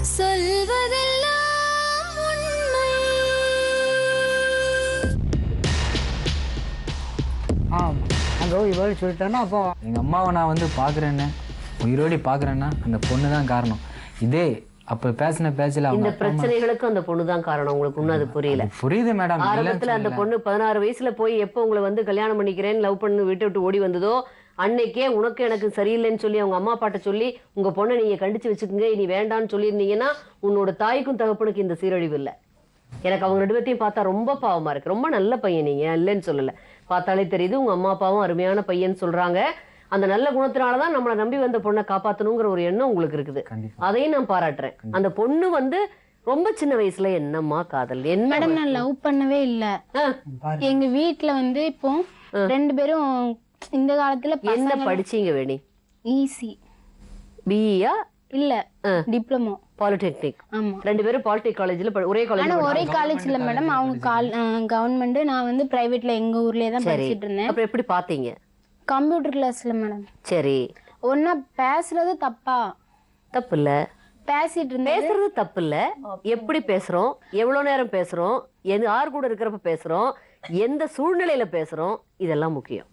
சொல்வதெல்லாம் உண்மை. அந்த இவ்வளோ சொல்லிட்டேன்னா அப்போ எங்கள் அம்மாவை நான் வந்து பார்க்குறேன்னு உயிரோடி பார்க்குறேன்னா அந்த பொண்ணு தான் காரணம். இதே அப்போ பேசின பேச்சில் இந்த பிரச்சனைகளுக்கும் அந்த பொண்ணு தான் காரணம். உங்களுக்கு இன்னும் அது புரியல. புரியுது மேடம். ஆரம்பத்துல அந்த பொண்ணு 16 வயசுல போய் எப்போ உங்களை வந்து கல்யாணம் பண்ணிக்கிறேன்னு லவ் பண்ணி விட்டு விட்டு ஓடி வந்ததோ அன்னைக்கே உனக்கு எனக்கு சரியில்லைன்னு சொல்லி அவங்க அம்மா அப்பாட்ட சொல்லி உங்க பொண்ணை நீங்க கண்டிச்சு வச்சுக்கோங்க, இனி வேண்டான்னு சொல்லியிருந்தீங்கன்னா உன்னோட தாய்க்கும் தகப்பனுக்கு இந்த சீரழிவு இல்லை. எனக்கு அவங்க 2 பேர்த்தையும் பார்த்தா ரொம்ப பாவமா இருக்கு. ரொம்ப நல்ல பையன், நீங்க இல்லைன்னு சொல்லல, பார்த்தாலே தெரியுது. உங்க அம்மா அப்பாவும் அருமையான பையன் சொல்றாங்க. அந்த நல்ல குணத்தினாலதான் நம்மளை நம்பி வந்த பொண்ணை காப்பாத்தணுங்கிற ஒரு எண்ணம் உங்களுக்கு இருக்குது. அதையும் நான் பாராட்டுறேன். அந்த பொண்ணு வந்து ரொம்ப சின்ன வயசுல என்னம்மா காதல் என்ன? மேடம் நான் லவ் பண்ணவே இல்ல. எங்க வீட்ல வந்து இப்போ 2 பேரும் இந்த காலத்துல என்ன படிச்சீங்க வேணி? ஈசி பிஇயா இல்ல டிப்ளமோ பாலிடெக்னிக். ஆமா 2 பேரும் பாலிடெக்னிக் காலேஜ்ல ஒரே காலேஜ். ஆனா ஒரே காலேஜ் இல்ல மேடம். அவங்க கவர்மெண்ட், நான் வந்து பிரைவேட்ல எங்க ஊர்லயே தான் படிச்சிட்டு இருந்தேன். அப்புறம் எப்படி பாத்தீங்க? கம்ப்யூட்டர் கிளாஸ்ல மேடம். சரி, ஒன்னா பேசுறது தப்பா? தப்பு இல்ல, பேசிட்டு இருந்தேன். பேசுறது தப்பு இல்ல. எப்படி பேசுறோம், எவ்வளவு நேரம் பேசுறோம், யார் கூட இருக்கிறப்ப பேசுறோம், எந்த சூழ்நிலையில பேசுறோம், இதெல்லாம் முக்கியம்.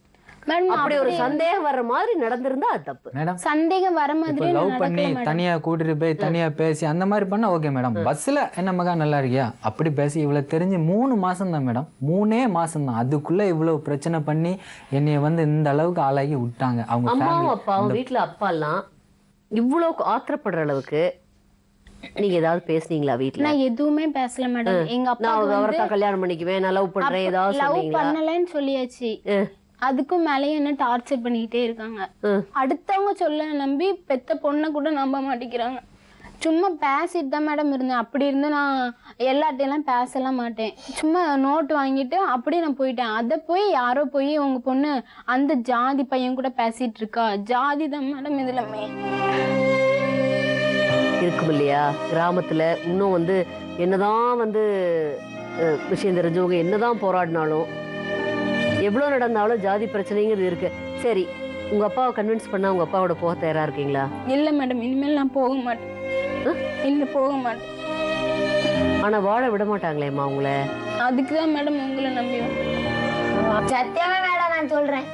அப்படி ஒரு சந்தேகம் வர்ற மாதிரி நடந்திருந்தா அது தப்பு மேடம். சந்தேகம் வர மாதிரி லவ் பண்ணி தனியா கூட்டிட்டு போய் தனியா பேசி அந்த மாதிரி பண்ணா ஓகே மேடம். பஸ்ல என்ன மகா நல்லா இருக்கியா அப்படி பேசி இவ்வளவு தெரிஞ்சு 3 மாசம் தான் மேடம். 3 மாசம் தான். அதுக்குள்ள இவ்வளவு பிரச்சனை பண்ணி என்னைய வந்து இந்த அளவுக்கு ஆளாகி விட்டாங்க. அவங்க அம்மாவும் அப்பாவும் வீட்டுல அப்பா எல்லாம் இவ்வளவு ஆத்திரப்படுற அளவுக்கு நீங்க ஏதாவது பேசுனீங்களா வீட்டுல? நான் எதுவுமே பேசல மேடம். எங்க அப்பா நான் அவரை கல்யாணம் பண்ணிக்குவேன், நான் லவ் பண்றேன் ஏதாவது லவ் பண்ணலன்னு சொல்லியாச்சு. அதுக்கும் மேலேயே என்ன டார்ச்சர் பண்ணிக்கிட்டே இருக்காங்க. அடுத்தவங்க சொல்ல நம்பி பெத்த பொண்ணை கூட நம்ப மாட்டேங்கிறாங்க. சும்மா பேசிட்டு தான் மேடம் இருந்தேன். அப்படி இருந்து நான் எல்லாட்டையெல்லாம் பேசலாம் மாட்டேன். சும்மா நோட்டு வாங்கிட்டு அப்படியே நான் போயிட்டேன். அதை போய் யாரோ போய் உங்க பொண்ணு அந்த ஜாதி பையன் கூட பேசிட்டு இருக்கா. ஜாதி தான் மேடம் இதுல இருக்கும் இல்லையா? கிராமத்துல இன்னும் வந்து என்னதான் வந்து விஷயம் தெரிஞ்சவங்க என்னதான் போராடினாலும் எவ்வளவு நடந்தாலும் ஜாதி பிரச்சனைங்கிறது இருக்கு. சரி, உங்க அப்பாவை கன்வின்ஸ் பண்ணா உங்க அப்பாவோட போக தயாரா இருக்கீங்களா? இல்ல மேடம், இனிமேல் நான் போக மாட்டேன். இல்ல போக மாட்டேன். ஆனா வாழ விட மாட்டாங்களேம்மா உங்களை? அதுக்குதான் மேடம் உங்களை நம்பி. சத்தியமா மேடம் நான் சொல்றேன்,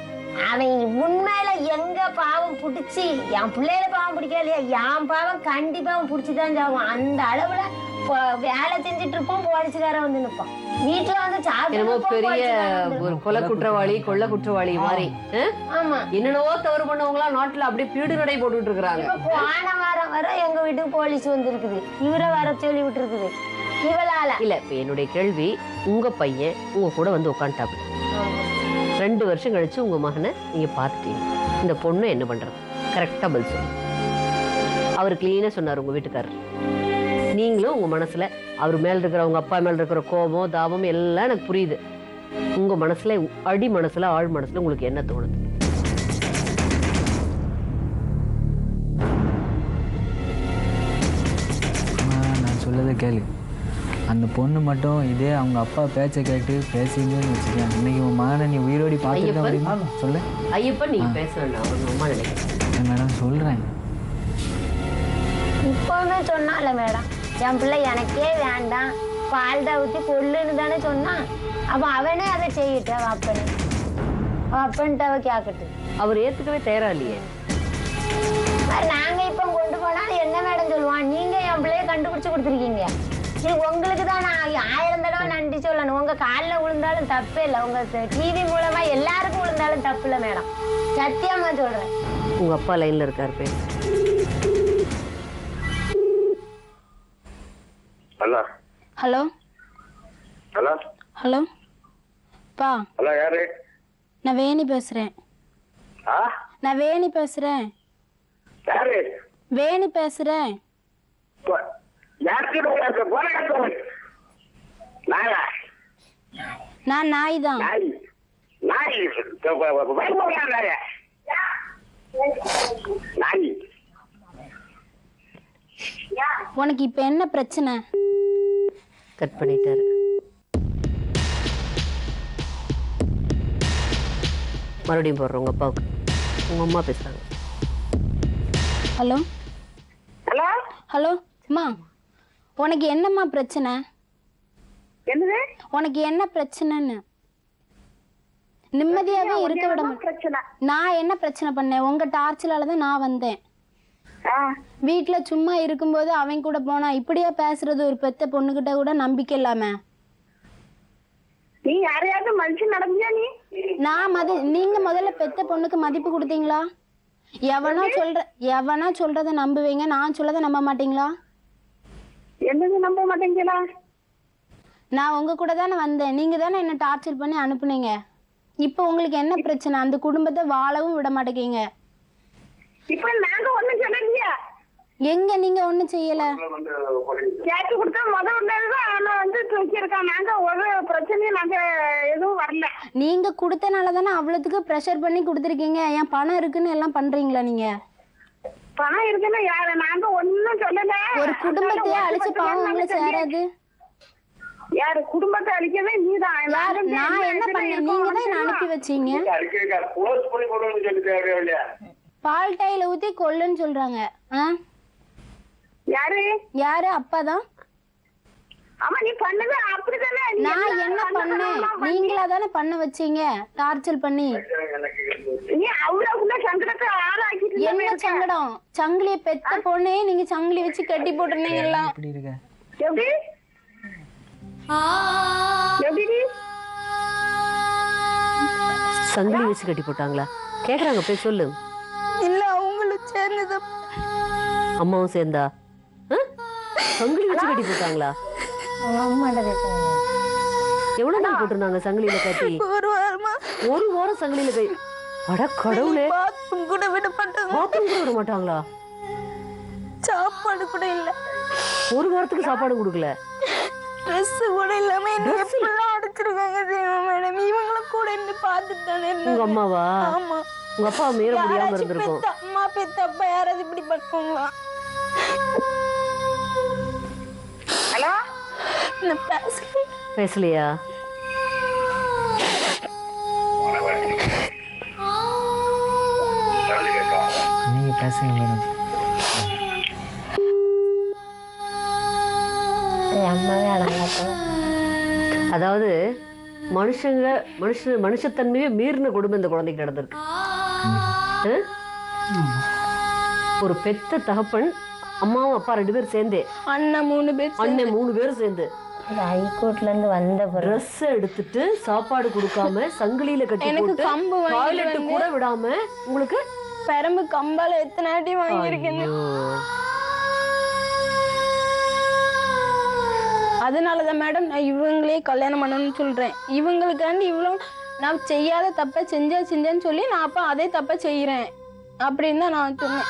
அவன் உண்மையில எங்க பாவம் பிடிச்சி என் பிள்ளையில பாவம் பிடிக்கலையா, என் பாவம் கண்டிப்பா அவன் பிடிச்சிதான் சாவும். அந்த அளவுல வேலை செஞ்சுட்டு இருப்போம், போலீஸ்காரன் வந்து நிற்பான் வீட்டுல வந்து பெரிய ஒரு கொலை குற்றவாளி கொள்ள குற்றவாளி மாதிரி. ஆமா, என்னென்னவோ தவறு பண்ணவங்களா நாட்டுல அப்படியே பீடு நடை போட்டுட்டு இருக்காங்க. போன வாரம் வர எங்க வீட்டுக்கு போலீஸ் வந்து இருக்குது, இவரை வர சொல்லி விட்டு இருக்குது இவளால. இல்ல, இப்ப என்னுடைய கேள்வி, உங்க பையன் உங்க கூட வந்து உட்காந்துட்டாப்ல 2 வருஷம் கழிச்சு உங்க மகனை நீங்க பாத்துட்டீங்க. இந்த பொண்ணு என்ன பண்றது? கரெக்டா பதில் சொல்லு. அவர் கிளீனா சொன்னார் உங்க வீட்டுக்காரர். நீங்களும் உங்க மனசுல அவர் மேல இருக்கிற உங்க அப்பா மேல இருக்கிற கோபம் தாபம் எல்லாம் எனக்கு புரியுது. உங்க மனசுல அடி மனசுல ஆழ் மனசுல உங்களுக்கு என்ன தோணுது? நான் சொல்லதை கேளு. அந்த பொண்ணு மட்டும் இதே அவங்க அப்பா பேச்சை கேட்டு பேசிங்கன்னு வச்சுக்கேன், இன்னைக்கு உன் மகனை நீ உயிரோடி பார்த்துக்க சொல்லு. ஐயப்பன் நீங்க பேச வேண்டாம், அவங்க அம்மா நினைக்கிறேன். மேடம் சொல்றேன். இப்பவுமே சொன்னால மேடம், என் பிள்ளை எனக்கே வேண்டாம், பால் ஊத்தி கொல்லுன்னு தானே சொன்னான். அப்ப அவனே அதை செய்யிட்டு அப்பன்ட்டு அவ கேக்கட்டு. அவர் ஏத்துக்கவே தயாரா இல்லையே. நாங்க இப்ப கொண்டு போனாலும் என்ன மேடம் சொல்லுவான், நீங்க என் பிள்ளைய கண்டுபிடிச்சு கொடுத்துருக்கீங்க, இது உங்களுக்கு தான் நான் 1000 தடவை நன்றி சொல்லணும். உங்க காலில் விழுந்தாலும் தப்பே இல்லை, உங்க டிவி மூலமா எல்லாருக்கும் விழுந்தாலும் தப்பு இல்லை மேடம், சத்தியமா சொல்றேன். உங்க அப்பா லைன்ல இருக்காரு, பேச. ஹலோ ஹலோ ஹலோ ஹலோ பா. ஹலோ, யாரு? நான் வேணி பேசுறேன். நான் வேணி பேசுறேன். யாரு? வேணி பேசுறேன். நான் நாய் தான். உனக்கு இப்ப என்ன பிரச்சனை? கட் பண்ணிட்டாரு. மறுபடியும் போடுறோம் உங்க அப்பாவுக்கு. உங்க அம்மா பேசுறாங்க. Hello hello hello. அம்மா உனக்கு என்னம்மா பிரச்சனை? என்னது? உனக்கு என்ன பிரச்சனைன்னு நிம்மதியாவே இருக்க விட பிரச்சனை? நான் என்ன பிரச்சனை பண்ணேன்? உங்க டார்ச்சரால தான் நான் வந்தேன். வீட்டுல சும்மா இருக்கும்போது அவன் கூட போனா இப்படியா பேசுறது? ஒரு பெத்த பொண்ணுகிட்ட கூட நம்பிக்கை இல்லாம. நீ யாரையாவது மனுஷன் நடந்தியா? நீங்க முதல்ல பெத்த பொண்ணுக்கு மதிப்பு கொடுத்தீங்களா? எவனா சொல்றத நம்புவீங்க, நான் சொல்லதை நம்ப மாட்டீங்களா? என்னது நம்ப மாட்டீங்களா? நான் உங்க கூட தானே வந்தேன், நீங்க தானே என்ன டார்ச்சர் பண்ணி அனுப்புனீங்க. இப்போ உங்களுக்கு என்ன பிரச்சனை? அந்த குடும்பத்தை வாழவும் விட மாட்டேங்க. இப்ப நாங்க ஒண்ணும் சொல்லலையா? எங்க நீங்க ஒண்ணும் செய்யல. கேட்டு கொடுத்தா முதல்ல தூக்கியிருக்கோம். நாங்க ஒரு பிரச்சனையும் நாங்க எதுவும் வரல. நீங்க கொடுத்தனால தானே அவ்வளவுக்கு ப்ரெஷர் பண்ணி கொடுத்துருக்கீங்க. என் பணம் இருக்குன்னு எல்லாம் பண்றீங்களா நீங்க? பணம் இருக்குன்னு யாரு? நாங்க ஒன்னும் சொல்லல. ஒரு குடும்பத்தையே அழிச்சு பாவம் உங்களை சேராது. யாரு குடும்பத்தை அழிக்கவே? நீதான். நான் என்ன பண்ணேன்? நீங்க தான் என்ன அனுப்பி வச்சீங்க. பால் டைல ஊத்தி கொல்லுன்னு சொல்றாங்க. யாரு? யாரு? அப்பாதான். ஆமா, நீ பண்ணது அப்படித்தானே. நான் என்ன பண்ணேன்? நீங்களா தானே பண்ண வச்சீங்க டார்ச்சர் பண்ணி. நீ அவ்வளவு சங்கடத்தை ஆளாக்கிட்டு. என்ன சங்கடம்? சங்கிலிய பெத்த பொண்ணே நீங்க சங்கிலி வச்சு கட்டி போட்டுருந்தீங்களா? எப்படி எப்படி சங்கிலி வச்சு கட்டி போட்டாங்களா? கேக்குறாங்க, போய் சொல்லு. இல்ல அவங்களும் சேர்ந்தது. அம்மாவும் சேர்ந்தா? சங்கிலி வச்சு கட்டி போட்டாங்களா? எவ்வளவு நாள் போட்டிருந்தாங்க சங்கிலியில கட்டி? ஒரு வாரமா. ஒரு வாரம் சங்கிலியில கை. அட கடவுளே, பாத்ரூம் கூட விட மாட்டாங்க. பாத்ரூம் கூட விட மாட்டாங்களா? சாப்பாடு கூட இல்ல. ஒரு வாரத்துக்கு சாப்பாடு கொடுக்கல. ட்ரெஸ் கூட இல்லாம எப்படிலாம் அடிச்சிருக்காங்க மேடம். இவங்களும் கூட இருந்து பார்த்துட்டு தானே. உங்க அம்மாவா? ஆமா. உங்க அப்பா மீற முடியாம இருந்திருக்கும். அம்மா பெத்த அப்பா யாராவது இப்படி பண்ணுவாங்களா? ஹலோ, பேசலையா? நீங்க பேசுங்க மேடம். அதாவது மனுஷத்தன்மையே மீறின குடும்பம் இந்த குழந்தைக்கு நடந்திருக்கு. ஒரு பெத்த தகப்பன், அம்மாவும் அப்பா 2 பேரும் சேர்ந்தே, அண்ணன் 3 பேர் சேர்ந்து ஹைகோர்ட்ல இருந்து வந்த ட்ரெஸ் எடுத்துட்டு சாப்பாடு கொடுக்காம சங்கிலியில கட்டி எனக்கு போட்டு கம்பு டாய்லெட் கூட விடாம உங்களுக்கு பெரம்பு கம்பால எத்தனை அடி வாங்கியிருக்கேன். அதனாலதான் மேடம் நான் இவங்களே கல்யாணம் பண்ணணும்னு சொல்றேன். இவங்களுக்காண்டி இவ்வளவு நான் செய்யாத தப்ப செஞ்சேன்னு சொல்லி நான் அப்ப அதே தப்ப செய்யறேன் அப்படின்னு தான் நான் சொன்னேன்.